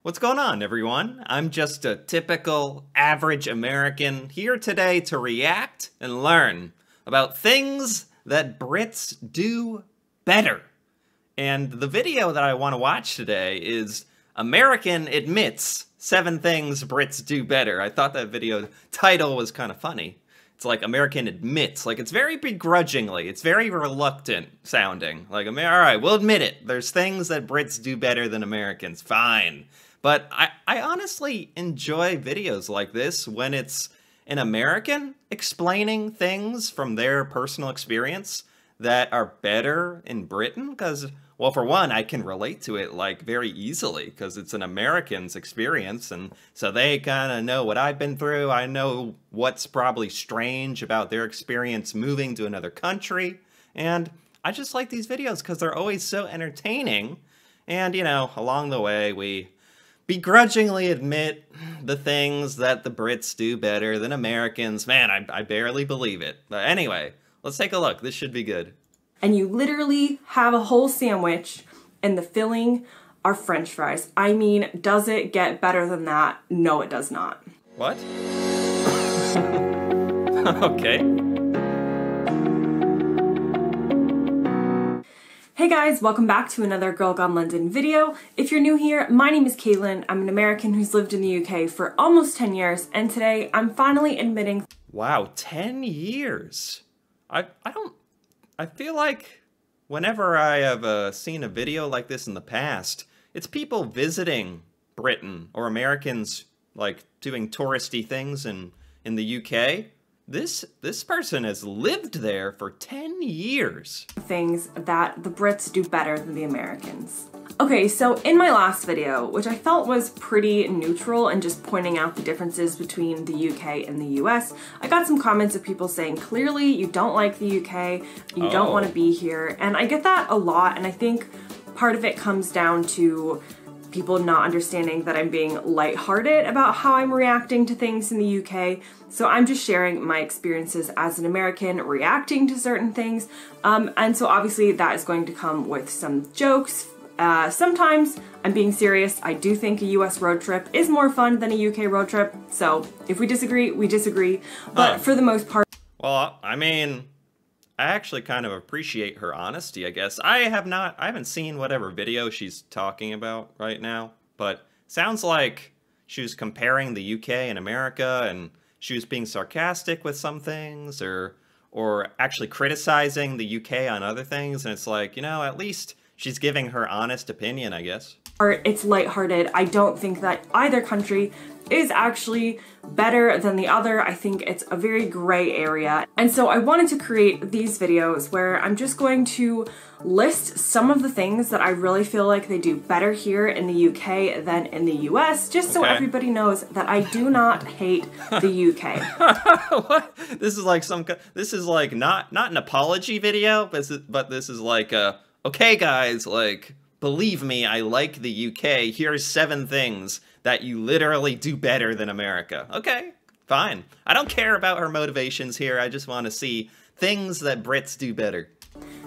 What's going on, everyone? I'm just a typical, average American here today to react and learn about things that Brits do better. And the video that I want to watch today is American Admits 7 Things Brits Do Better. I thought that video title was kind of funny. It's like American Admits, like it's very begrudgingly, it's very reluctant sounding. Like, alright, we'll admit it, there's things that Brits do better than Americans, fine. But I honestly enjoy videos like this when it's an American explaining things from their personal experience that are better in Britain, because, well, for one, I can relate to it, like, very easily, because it's an American's experience, and so they kind of know what I've been through. I know what's probably strange about their experience moving to another country, and I just like these videos because they're always so entertaining, and, you know, along the way, we begrudgingly admit the things that the Brits do better than Americans. Man, I barely believe it. But anyway, let's take a look. This should be good. And you literally have a whole sandwich and the filling are French fries. I mean, does it get better than that? No, it does not. What? Okay. Hey guys, welcome back to another Girl Gone London video. If you're new here, my name is Caitlin. I'm an American who's lived in the UK for almost 10 years, and today I'm finally admitting— Wow, 10 years. I feel like whenever I have seen a video like this in the past, it's people visiting Britain or Americans like doing touristy things in the UK. This person has lived there for 10 years. Things that the Brits do better than the Americans. Okay, so in my last video, which I felt was pretty neutral and just pointing out the differences between the UK and the US, I got some comments of people saying, clearly you don't like the UK, you don't want to be here, and I get that a lot, and I think part of it comes down to people not understanding that I'm being lighthearted about how I'm reacting to things in the UK. So I'm just sharing my experiences as an American reacting to certain things. And so obviously that is going to come with some jokes. Sometimes I'm being serious. I do think a US road trip is more fun than a UK road trip. So if we disagree, we disagree. But for the most part— Well, I mean, I actually kind of appreciate her honesty, I guess. I haven't seen whatever video she's talking about right now, but sounds like she was comparing the UK and America, and she was being sarcastic with some things, or actually criticizing the UK on other things, and it's like, you know, at least she's giving her honest opinion, I guess. It's lighthearted. I don't think that either country is actually better than the other. I think it's a very gray area. And so I wanted to create these videos where I'm just going to list some of the things that I really feel like they do better here in the UK than in the US, just so everybody knows that I do not hate the UK. What? This is like not an apology video, but this is like okay guys, like, believe me, I like the UK. Here's 7 things that you literally do better than America. Okay, fine. I don't care about her motivations here. I just want to see things that Brits do better.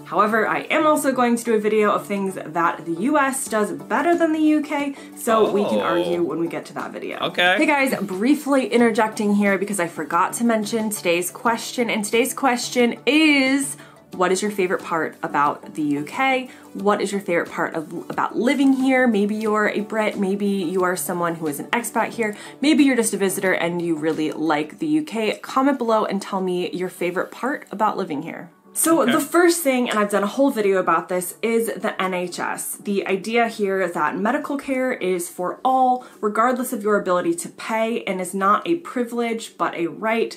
However, I am also going to do a video of things that the US does better than the UK, so we can argue when we get to that video. Okay. Hey guys, briefly interjecting here because I forgot to mention today's question, and today's question is— what is your favorite part about the UK? What is your favorite part about living here? Maybe you're a Brit, maybe you are someone who is an expat here, maybe you're just a visitor and you really like the UK. Comment below and tell me your favorite part about living here. So the first thing, and I've done a whole video about this, is the NHS. The idea here is that medical care is for all, regardless of your ability to pay, and is not a privilege, but a right.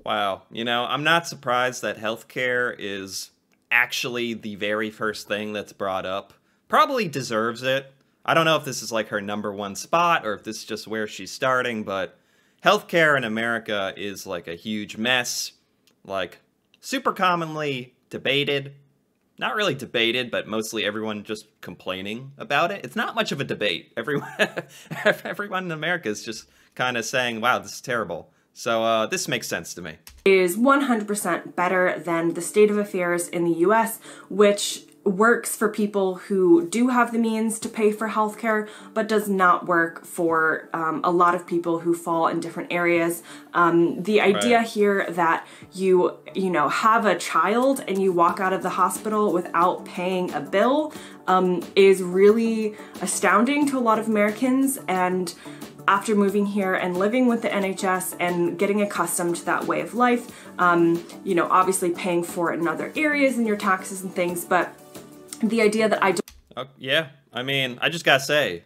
Wow, you know, I'm not surprised that healthcare is actually the very first thing that's brought up. Probably deserves it. I don't know if this is like her #1 spot or if this is just where she's starting, but healthcare in America is like a huge mess. Like, super commonly debated. Not really debated, but mostly everyone just complaining about it. It's not much of a debate. Everyone in America is just kind of saying, wow, this is terrible. So this makes sense to me. Is 100% better than the state of affairs in the US, which works for people who do have the means to pay for healthcare, but does not work for a lot of people who fall in different areas. The idea here that you know, have a child and you walk out of the hospital without paying a bill is really astounding to a lot of Americans. And after moving here and living with the NHS and getting accustomed to that way of life, you know, obviously paying for it in other areas and your taxes and things, but the idea that I don't... Yeah, I mean, I just gotta say,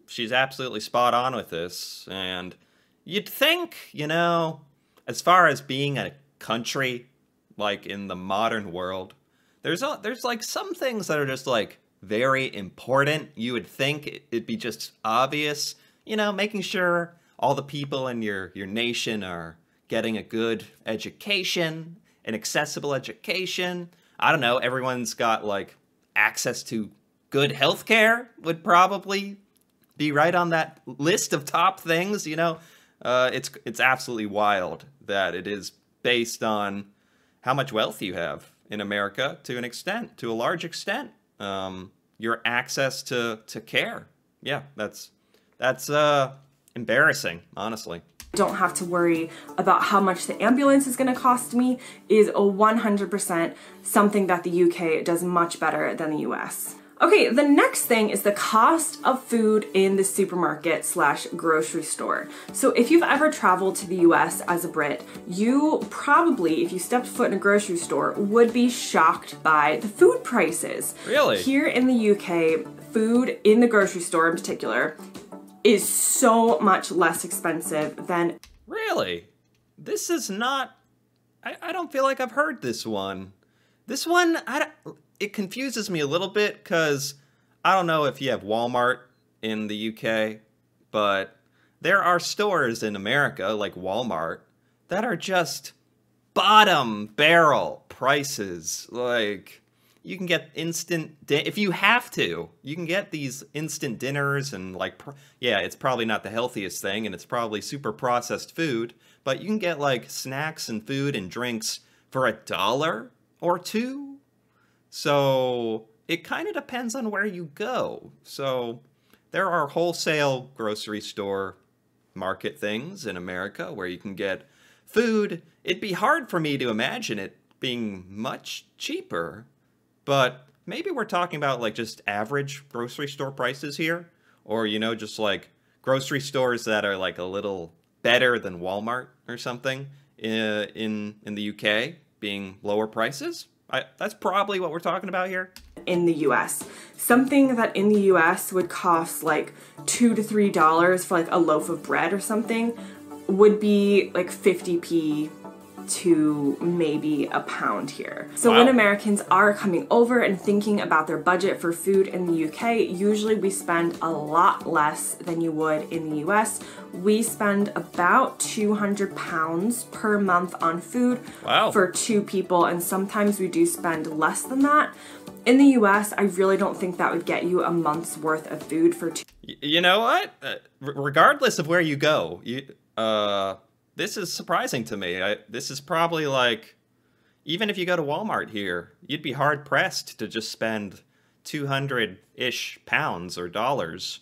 she's absolutely spot on with this, and you'd think, you know, as far as being a country, like in the modern world, there's like some things that are just like very important. You would think it'd be just obvious, you know, making sure all the people in your nation are getting a good education, an accessible education. I don't know, everyone's got like access to good healthcare would probably be right on that list of top things, you know. It's absolutely wild that it is based on how much wealth you have in America to an extent, to a large extent. Your access to care. Yeah, that's embarrassing, honestly. Don't have to worry about how much the ambulance is going to cost me is 100% something that the UK does much better than the US. Okay, the next thing is the cost of food in the supermarket / grocery store. So if you've ever traveled to the US as a Brit, you probably, if you stepped foot in a grocery store, would be shocked by the food prices. Really? Here in the UK, food in the grocery store in particular is so much less expensive than... Really? This is not... I don't feel like I've heard this one. This one, it confuses me a little bit because I don't know if you have Walmart in the UK, but there are stores in America, like Walmart, that are just bottom barrel prices. Like... You can get if you have to, you can get these instant dinners and like, yeah, it's probably not the healthiest thing and it's probably super processed food, but you can get like snacks and food and drinks for $1 or $2. So it kind of depends on where you go. So there are wholesale grocery store market things in America where you can get food. It'd be hard for me to imagine it being much cheaper. But maybe we're talking about like just average grocery store prices here, or, you know, just like grocery stores that are like a little better than Walmart or something in the UK being lower prices. That's probably what we're talking about here. In the US, something that in the US would cost like $2 to $3 for like a loaf of bread or something would be like 50p to maybe £1 here. So when Americans are coming over and thinking about their budget for food in the UK, usually we spend a lot less than you would in the US. We spend about £200 per month on food for 2 people, and sometimes we do spend less than that. In the US, I really don't think that would get you a month's worth of food for 2. You know what? Regardless of where you go, this is surprising to me. This is probably like, even if you go to Walmart here, you'd be hard pressed to just spend 200-ish pounds or dollars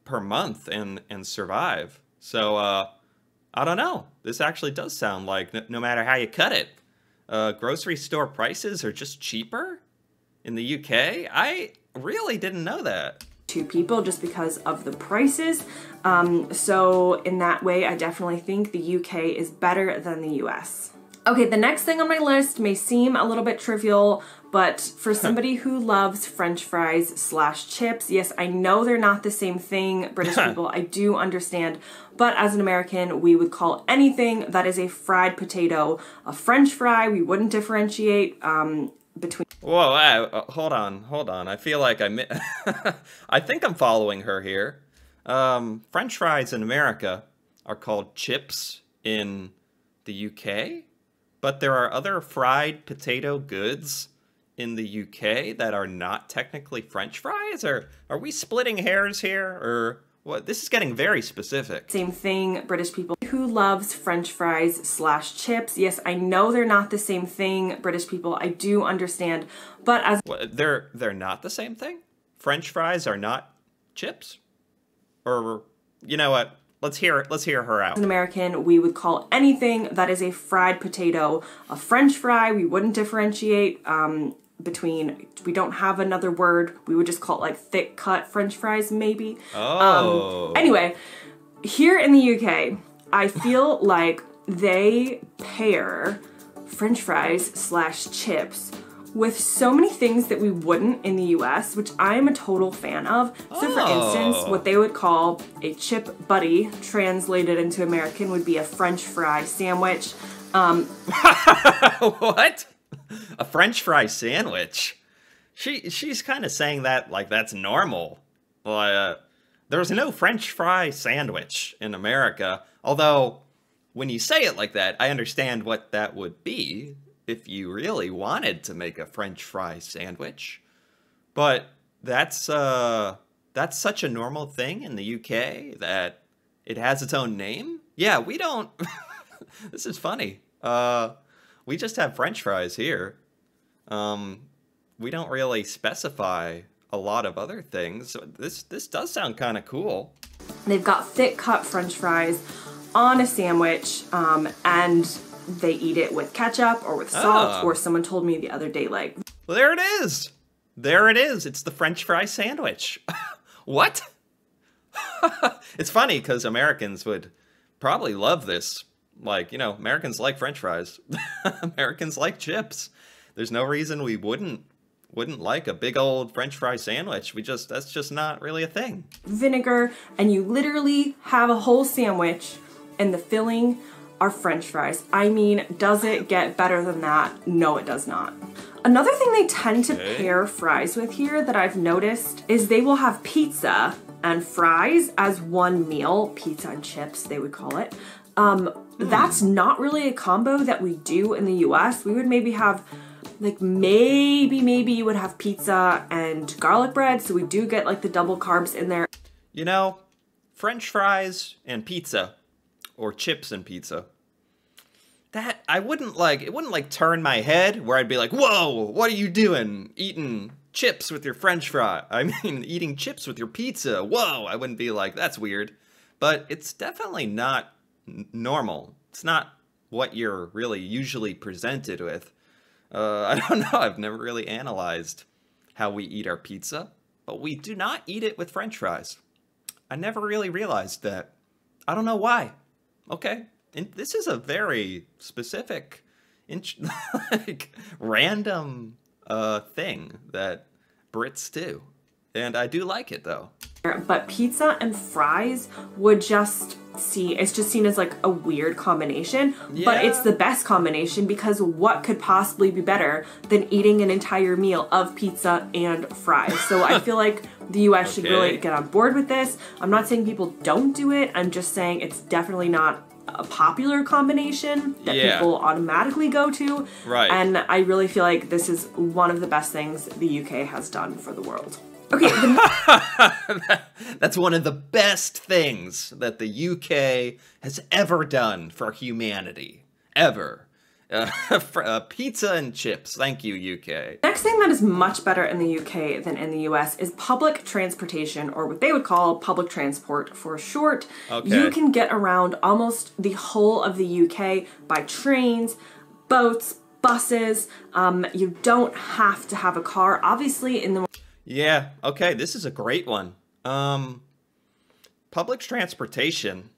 per month and survive. So, I don't know. This actually does sound like no matter how you cut it, grocery store prices are just cheaper in the UK. I really didn't know that. 2 people just because of the prices. So in that way, I definitely think the UK is better than the US. Okay, the next thing on my list may seem a little bit trivial, but for somebody who loves French fries / chips, yes, I know they're not the same thing, British people, I do understand, but as an American, we would call anything that is a fried potato a French fry. We wouldn't differentiate between... Whoa, hold on. I feel like I think I'm following her here. French fries in America are called chips in the UK, but there are other fried potato goods in the UK that are not technically French fries? Or are we splitting hairs here? Or What? This is getting very specific. Same thing, British people. Who loves French fries slash chips? Yes, I know they're not the same thing, British people. I do understand, but as What, they're not the same thing? French fries are not chips? Or you know what? Let's hear her out. as an American, we would call anything that is a fried potato a French fry. We wouldn't differentiate between, we don't have another word. We would just call it like thick cut French fries, maybe. Oh. Anyway, here in the UK, I feel like they pair French fries slash chips with so many things that we wouldn't in the US, which I am a total fan of. So for instance, what they would call a chip buddy, translated into American, would be a French fry sandwich. What? A French fry sandwich? She's kind of saying that like that's normal. There's no French fry sandwich in America. Although, when you say it like that, I understand what that would be if you really wanted to make a French fry sandwich. But that's such a normal thing in the UK that it has its own name? Yeah, we don't... This is funny. We just have French fries here. We don't really specify a lot of other things. So this does sound kind of cool. They've got thick cut French fries on a sandwich, and they eat it with ketchup or with salt, or someone told me the other day, like... Well, there it is. There it is. It's the French fry sandwich. What? It's funny because Americans would probably love this. Like, you know, Americans like French fries. Americans like chips. There's no reason we wouldn't like a big old French fry sandwich. That's just not really a thing. Vinegar, and you literally have a whole sandwich, and the filling are French fries. I mean, does it get better than that? No, it does not. Another thing they tend to pair fries with here that I've noticed is they will have pizza and fries as one meal. Pizza and chips, they would call it. That's not really a combo that we do in the US. We would maybe have, like, maybe you would have pizza and garlic bread, so we do get, like, the double carbs in there. You know, French fries and pizza, or chips and pizza, that it wouldn't turn my head where I'd be like, whoa, what are you doing? Eating chips with your French fry. I mean, eating chips with your pizza. Whoa, I wouldn't be like, that's weird. But it's definitely not normal. It's not what you're really usually presented with. I don't know, I've never really analyzed how we eat our pizza, but we do not eat it with French fries. I never really realized that. I don't know why. Okay, and this is a very specific, like, random thing that Brits do. And I do like it, though. But pizza and fries would it's just seen as like a weird combination, but it's the best combination because what could possibly be better than eating an entire meal of pizza and fries? So I feel like the US should really get on board with this. I'm not saying people don't do it. I'm just saying it's definitely not a popular combination that people automatically go to. Right. And I really feel like this is one of the best things the UK has done for the world. Okay. That's one of the best things that the UK has ever done for humanity. Ever. Pizza and chips. Thank you, UK. Next thing that is much better in the UK than in the US is public transportation, or what they would call public transport for short. Okay. You can get around almost the whole of the UK by trains, boats, buses. You don't have to have a car. Obviously, in the... Yeah, okay, this is a great one. Public transportation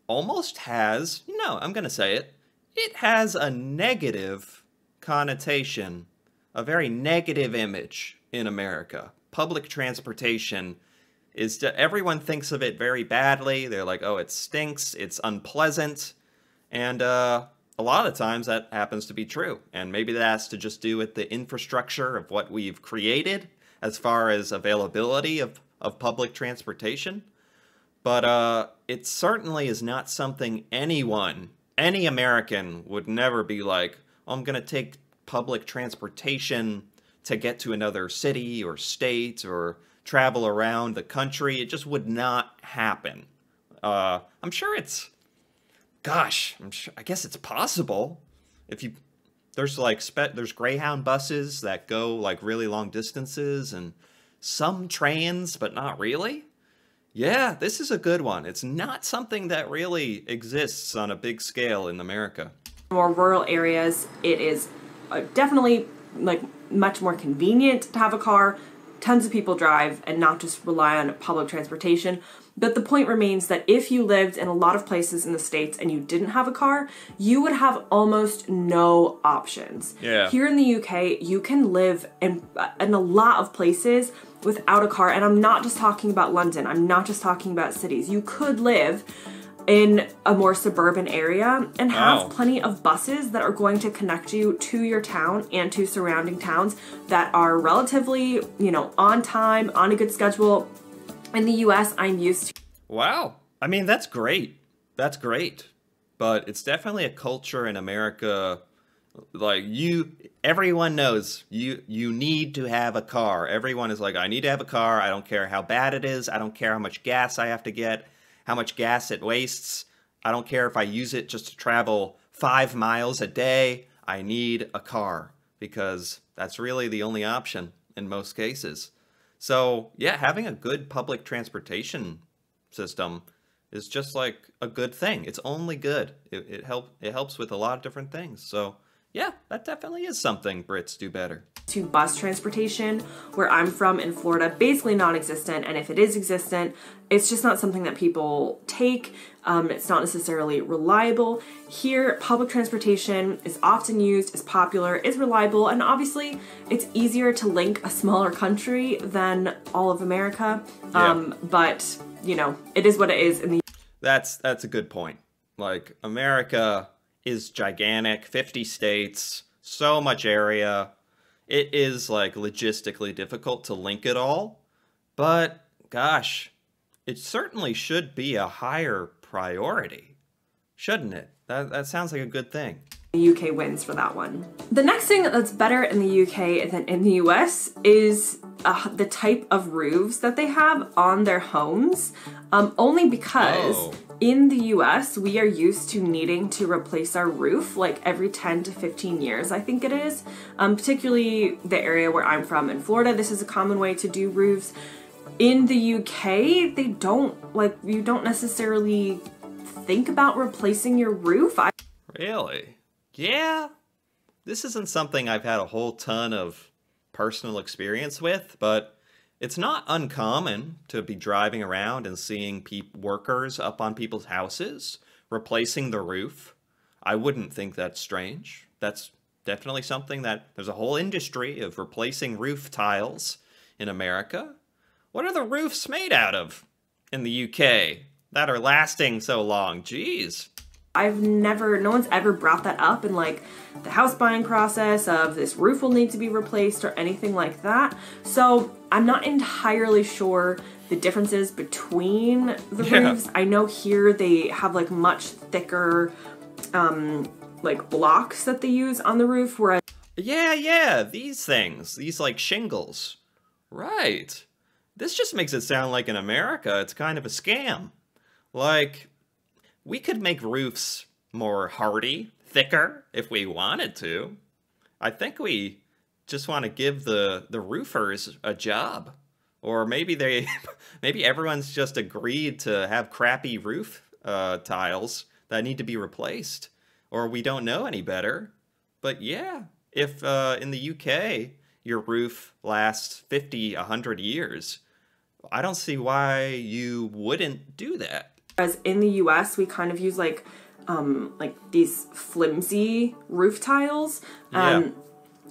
almost has, I'm going to say it, it has a negative connotation, a very negative image in America. Public transportation everyone thinks of it very badly. They're like, oh, it stinks, it's unpleasant, and a lot of times that happens to be true. And maybe that has to just do with the infrastructure of what we've created as far as availability of public transportation. But it certainly is not something any American would never be like, oh, I'm going to take public transportation to get to another city or state or travel around the country. It just would not happen. I'm sure it's, gosh, I guess it's possible. If you, there's like, there's Greyhound buses that go like really long distances and some trains, but not really. Yeah, this is a good one. It's not something that really exists on a big scale in America. More rural areas, it is definitely like much more convenient to have a car. Tons of people drive and not just rely on public transportation. But the point remains that if you lived in a lot of places in the States and you didn't have a car, you would have almost no options. Yeah. Here in the UK, you can live in a lot of places without a car. And I'm not just talking about London. I'm not just talking about cities. You could live in a more suburban area and have plenty of buses that are going to connect you to your town and to surrounding towns that are relatively, you know, on time, on a good schedule. In the US, I'm used to. Wow. I mean, that's great. That's great. But it's definitely a culture in America, like everyone knows you need to have a car. Everyone is like, I need to have a car. I don't care how bad it is. I don't care how much gas I have to get, how much gas it wastes. I don't care if I use it just to travel 5 miles a day. I need a car because that's really the only option in most cases. So yeah, having a good public transportation system is just like a good thing. It's only good. It helps with a lot of different things. So yeah, that definitely is something Brits do better. To bus transportation, where I'm from in Florida, basically non-existent, and if it is existent, it's just not something that people take. It's not necessarily reliable. Here, public transportation is often used, is popular, is reliable, and obviously it's easier to link a smaller country than all of America. But, you know, it is what it is. That's a good point. Like, America is gigantic, 50 states, so much area. It is like logistically difficult to link it all, but gosh, it certainly should be a higher priority, shouldn't it? That sounds like a good thing. The UK wins for that one. The next thing that's better in the UK than in the US is the type of roofs that they have on their homes, only because in the US, we are used to needing to replace our roof like every 10 to 15 years, I think it is. Particularly the area where I'm from in Florida, this is a common way to do roofs. In the UK, they don't, you don't necessarily think about replacing your roof. Really? Yeah. This isn't something I've had a whole ton of personal experience with, but it's not uncommon to be driving around and seeing workers up on people's houses replacing the roof. I wouldn't think that's strange. That's definitely something that there's a whole industry of replacing roof tiles in America. What are the roofs made out of in the UK that are lasting so long? Jeez. No one's ever brought that up in like the house buying process of this roof will need to be replaced or anything like that. So I'm not entirely sure the differences between the roofs. I know here they have like much thicker like blocks that they use on the roof, whereas yeah, these things, these like shingles. Right. This just makes it sound like in America it's kind of a scam. Like, we could make roofs more hardy, thicker, if we wanted to. I think we just want to give the roofers a job. Or maybe maybe everyone's just agreed to have crappy roof tiles that need to be replaced. Or we don't know any better. But yeah, if in the UK your roof lasts 50, 100 years, I don't see why you wouldn't do that. Whereas in the US, we kind of use like these flimsy roof tiles.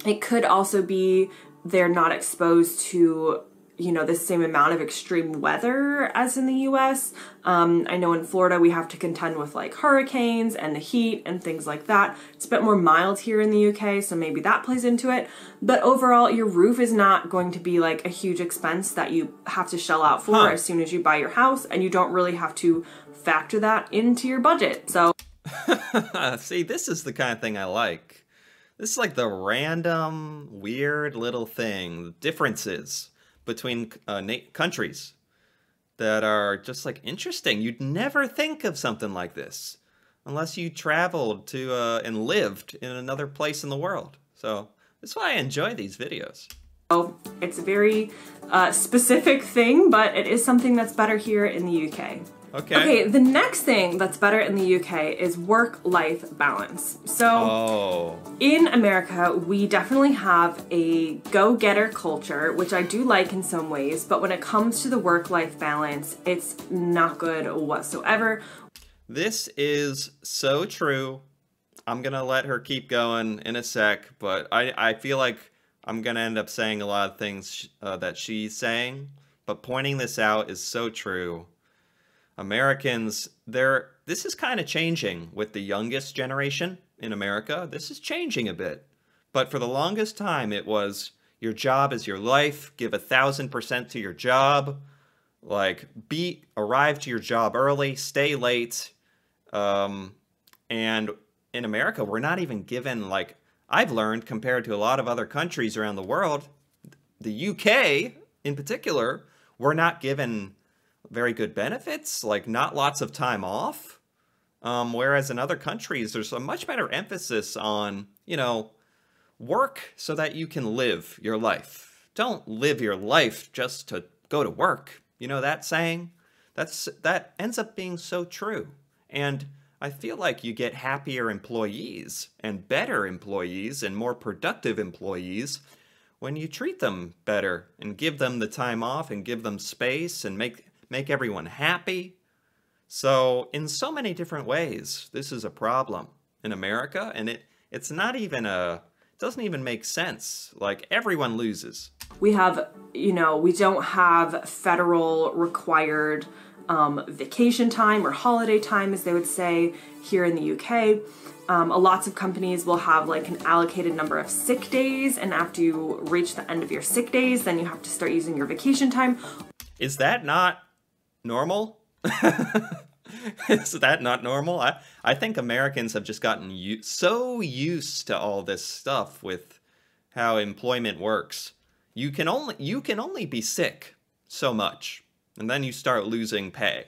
It could also be they're not exposed to, you know, the same amount of extreme weather as in the US. I know in Florida we have to contend with like hurricanes and the heat and things like that. It's a bit more mild here in the UK, so maybe that plays into it. But overall, your roof is not going to be like a huge expense that you have to shell out for as soon as you buy your house, and you don't really have to factor that into your budget. So see, this is the kind of thing I like. This is like the random, weird little thing, differences between countries that are just like interesting. You'd never think of something like this unless you traveled to and lived in another place in the world. So that's why I enjoy these videos. So it's a very specific thing, but it is something that's better here in the UK. Okay, the next thing that's better in the UK is work-life balance. So in America, we definitely have a go-getter culture, which I do like in some ways, but when it comes to the work-life balance, it's not good whatsoever. This is so true. I'm gonna let her keep going in a sec, but I feel like I'm gonna end up saying a lot of things that she's saying, but pointing this out is so true. Americans, this is kind of changing with the youngest generation in America. This is changing a bit. But for the longest time, it was your job is your life. Give 1,000% to your job. Like, arrive to your job early, stay late. And in America, we're not even given, like, I've learned compared to a lot of other countries around the world, the UK in particular, we're not given very good benefits, like not lots of time off. Whereas in other countries, there's a much better emphasis on, you know, work so that you can live your life. Don't live your life just to go to work. You know that saying? That ends up being so true. And I feel like you get happier employees and better employees and more productive employees when you treat them better and give them the time off and give them space and make everyone happy. So in so many different ways, this is a problem in America, and it's not even it doesn't even make sense. Like, everyone loses. We have, we don't have federal required vacation time or holiday time, as they would say here in the UK. Lots of companies will have like an allocated number of sick days, and after you reach the end of your sick days, then you have to start using your vacation time. Is that not normal? Is that not normal? I think Americans have just gotten so used to all this stuff with how employment works. You can only be sick so much, and then you start losing pay.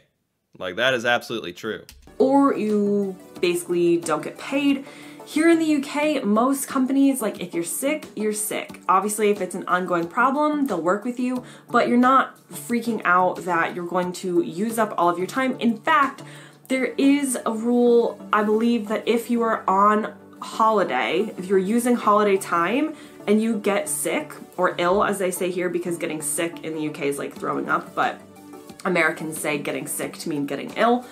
Like, that is absolutely true. Or you basically don't get paid. Here in the UK, most companies, like, if you're sick, you're sick. Obviously, if it's an ongoing problem, they'll work with you, but you're not freaking out that you're going to use up all of your time. In fact, there is a rule, I believe, that if you are on holiday, if you're using holiday time and you get sick, or ill, as they say here, because getting sick in the UK is like throwing up, but Americans say getting sick to mean getting ill.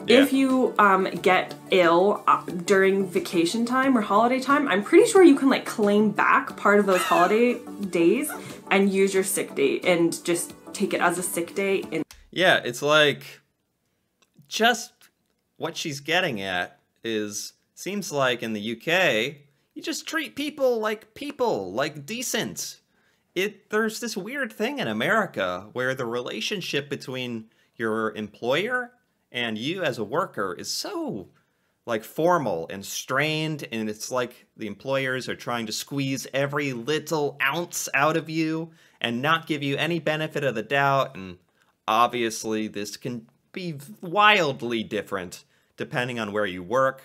Yeah. If you get ill during vacation time or holiday time, I'm pretty sure you can like claim back part of those holiday days and use your sick day and just take it as a sick day. Yeah, it's like, just what she's getting at is, seems like in the UK, you just treat people, like decent. There's this weird thing in America where the relationship between your employer and you as a worker is so like formal and strained, and it's like the employers are trying to squeeze every little ounce out of you and not give you any benefit of the doubt. And obviously this can be wildly different depending on where you work.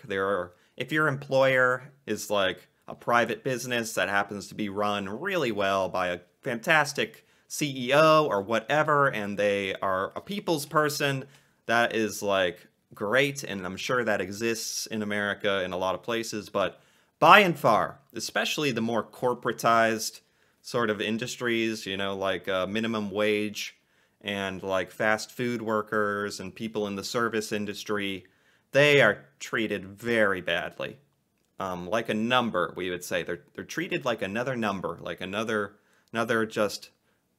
If your employer is like a private business that happens to be run really well by a fantastic CEO or whatever, and they are a people's person, that is like great, and I'm sure that exists in America in a lot of places. But by and far, especially the more corporatized sort of industries, like minimum wage and like fast food workers and people in the service industry, they are treated very badly. Like a number, we would say. They're treated like another number, like another just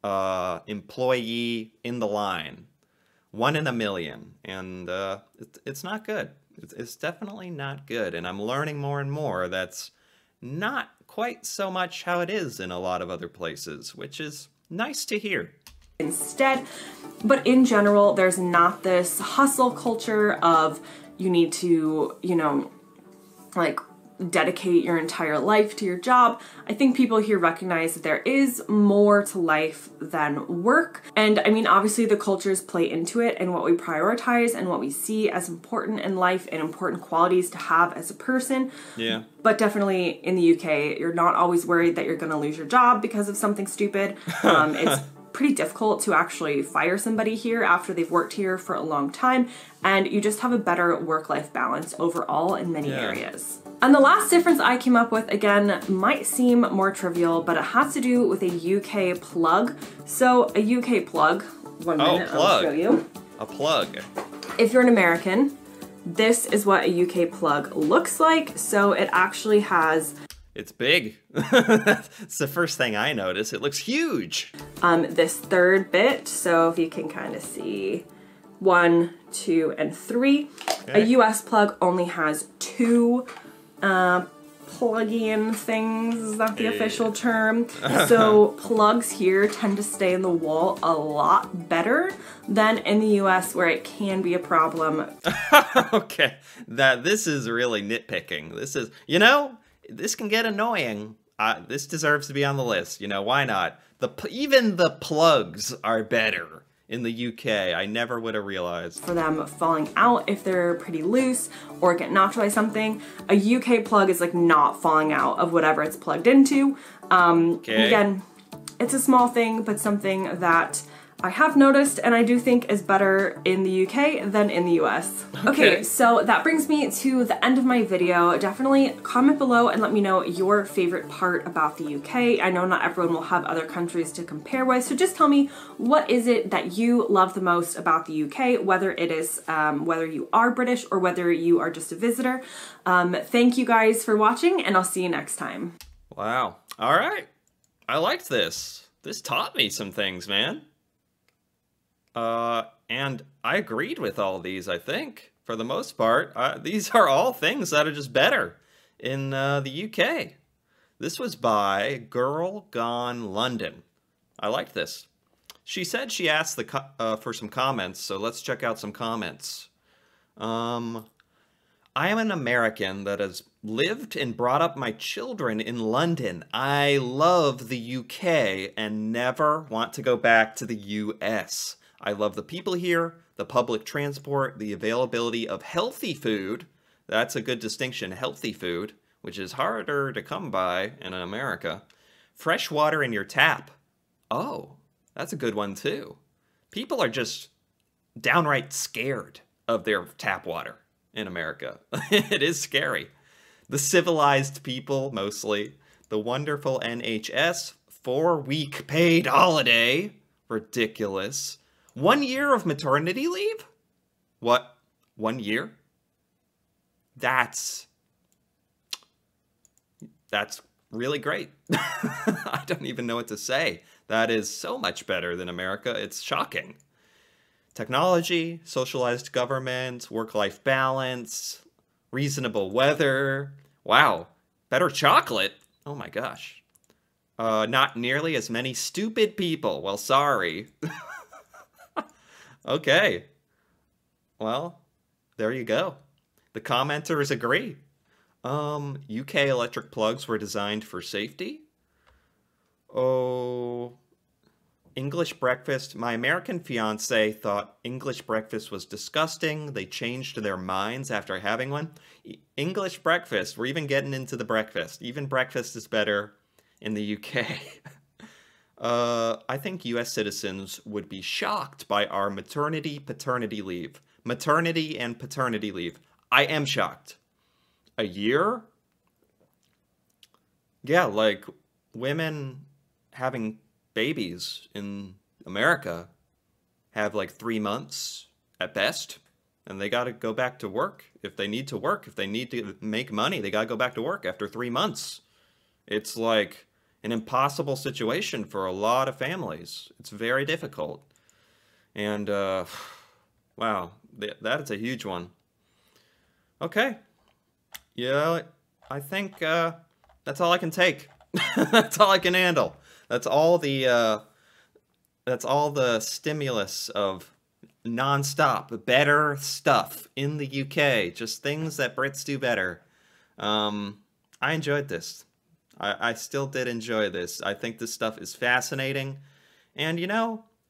employee in the line. 1 in a million. And it's not good. It's definitely not good. And I'm learning more and more that's not quite so much how it is in a lot of other places, which is nice to hear. Instead, but in general, there's not this hustle culture of you need to, like, dedicate your entire life to your job. I think people here recognize that there is more to life than work. And I mean, obviously the cultures play into it and what we prioritize and what we see as important in life and important qualities to have as a person. Yeah. But definitely in the UK, you're not always worried that you're going to lose your job because of something stupid. It's pretty difficult to actually fire somebody here after they've worked here for a long time, and you just have a better work-life balance overall in many areas. And the last difference I came up with, again, might seem more trivial, but it has to do with a UK plug. So a UK plug, one minute, I'll show you. A plug. If you're an American, this is what a UK plug looks like. So it actually has... It's big. It's the first thing I noticed. It looks huge. This third bit, so if you can kind of see 1, 2, and 3. Okay. A US plug only has 2 plug-in things, is that the official term? So plugs here tend to stay in the wall a lot better than in the US, where it can be a problem. Okay, this is really nitpicking. This is, this can get annoying. This deserves to be on the list. Why not? Even the plugs are better in the UK. I never would have realized. For them falling out if they're pretty loose or get knocked by something. A UK plug is like not falling out of whatever it's plugged into. Again, it's a small thing, but something that I have noticed and I do think is better in the UK than in the US. Okay, so that brings me to the end of my video. Definitely comment below and let me know your favorite part about the UK. I know not everyone will have other countries to compare with, so just tell me, what is it that you love the most about the UK, whether it is, whether you are British or whether you are just a visitor. Thank you guys for watching, and I'll see you next time. Wow. All right. I liked this. This taught me some things, man. And I agreed with all these, I think, for the most part. These are all things that are just better in the UK. This was by Girl Gone London. I liked this. She said she asked for some comments, so let's check out some comments. I am an American that has lived and brought up my children in London. I love the UK and never want to go back to the US. I love the people here, the public transport, the availability of healthy food. That's a good distinction, healthy food, which is harder to come by in America. Fresh water in your tap. Oh, that's a good one too. People are just downright scared of their tap water in America. It is scary. The civilized people, mostly. The wonderful NHS, 4-week paid holiday. Ridiculous. 1 year of maternity leave? What? 1 year? That's really great. I don't even know what to say. That is so much better than America. It's shocking. Technology, socialized government, work-life balance, reasonable weather. Wow. Better chocolate? Oh my gosh. Not nearly as many stupid people. Well, sorry. Okay. Well, there you go. The commenters agree. UK electric plugs were designed for safety. Oh, English breakfast. My American fiance thought English breakfast was disgusting. They changed their minds after having one. English breakfast. We're even getting into the breakfast. Even breakfast is better in the UK. I think U.S. citizens would be shocked by our maternity-paternity leave. Maternity and paternity leave. I am shocked. A year? Yeah, like women having babies in America have like 3 months at best, and they gotta go back to work if they need to work. If they need to make money, they gotta go back to work after 3 months. It's like an impossible situation for a lot of families. It's very difficult. And, wow, that's a huge one. Okay. Yeah, I think that's all I can take. That's all I can handle. That's all the stimulus of non-stop better stuff in the UK. Just things that Brits do better. I enjoyed this. I still did enjoy this. I think this stuff is fascinating. And,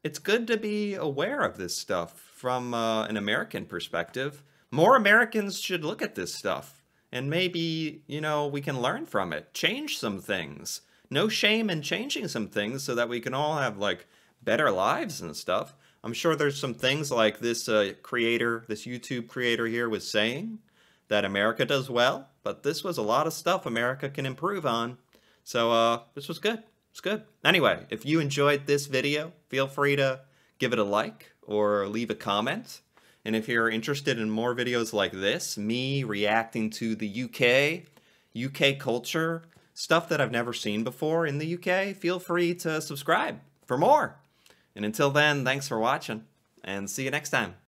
it's good to be aware of this stuff from an American perspective. More Americans should look at this stuff. And maybe, we can learn from it. Change some things. No shame in changing some things so that we can all have, like, better lives and stuff. I'm sure there's some things like this creator, this YouTube creator here was saying that America does well, but this was a lot of stuff America can improve on. So this was good. It's good. Anyway, if you enjoyed this video, feel free to give it a like or leave a comment. And if you're interested in more videos like this, me reacting to the UK culture, stuff that I've never seen before in the UK, feel free to subscribe for more. And until then, thanks for watching, and see you next time.